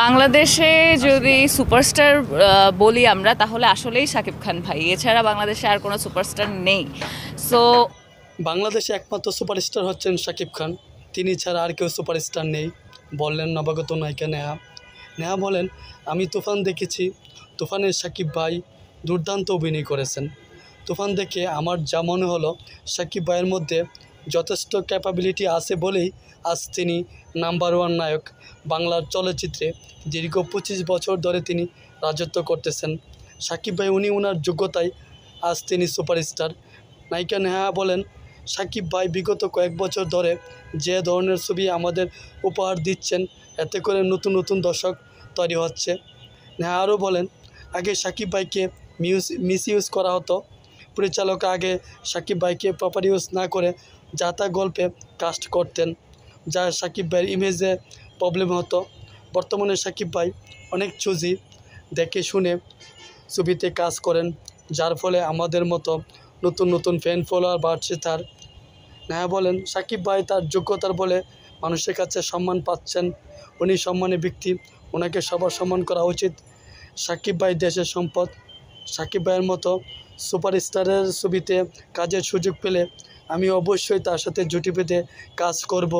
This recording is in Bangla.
বাংলাদেশে যদি সুপারস্টার বলি আমরা তাহলে আসলেই শাকিব খান ভাই, এছাড়া বাংলাদেশে আর কোনো সুপারস্টার নেই। সো বাংলাদেশে একমাত্র সুপারস্টার হচ্ছেন শাকিব খান, তিনি ছাড়া আর কেউ সুপারস্টার নেই, বললেন নবাগত নায়িকা নেহা। নেহা বলেন, আমি তুফান দেখেছি, তুফানের শাকিব ভাই দুর্দান্ত অভিনয় করেছেন। তুফান দেখে আমার যা মনে হলো, শাকিব ভাইয়ের মধ্যে যথেষ্ট ক্যাপাবিলিটি আছে বলেই আজ তিনি নাম্বার ওয়ান নায়ক। বাংলার চলচ্চিত্রে দীর্ঘ 25 বছর ধরে তিনি রাজত্ব করতেছেন। শাকিব ভাই ওনার যোগ্যতায় আজ তিনি সুপারস্টার। নায়িকা নেহা বলেন, শাকিব ভাই বিগত কয়েক বছর ধরে যে ধরনের ছবি আমাদের উপহার দিচ্ছেন, এতে করে নতুন নতুন দর্শক তৈরি হচ্ছে। নেহা আরও বলেন, আগে শাকিব ভাইকে মিসইউজ করা হতো, পরিচালক আগে শাকিব ভাইকে প্রপার ইউজ না করে যা তা গল্পে কাস্ট করতেন, যা শাকিব ভাইয়ের ইমেজে প্রবলেম হতো। বর্তমানে শাকিব ভাই অনেক চুজি, দেখে শুনে ছবিতে কাজ করেন, যার ফলে আমাদের মতো নতুন নতুন ফ্যান ফলোয়ার বাড়ছে তার। নেহা বলেন, শাকিব ভাই তার যোগ্যতার বলে মানুষের কাছে সম্মান পাচ্ছেন, উনি সম্মানী ব্যক্তি, ওনাকে সবার সম্মান করা উচিত। শাকিব ভাই দেশের সম্পদ। শাকিব ভাইয়ের মতো সুপারস্টারের ছবিতে কাজের সুযোগ পেলে আমি অবশ্যই তার সাথে জুটি বেঁধে কাজ করব।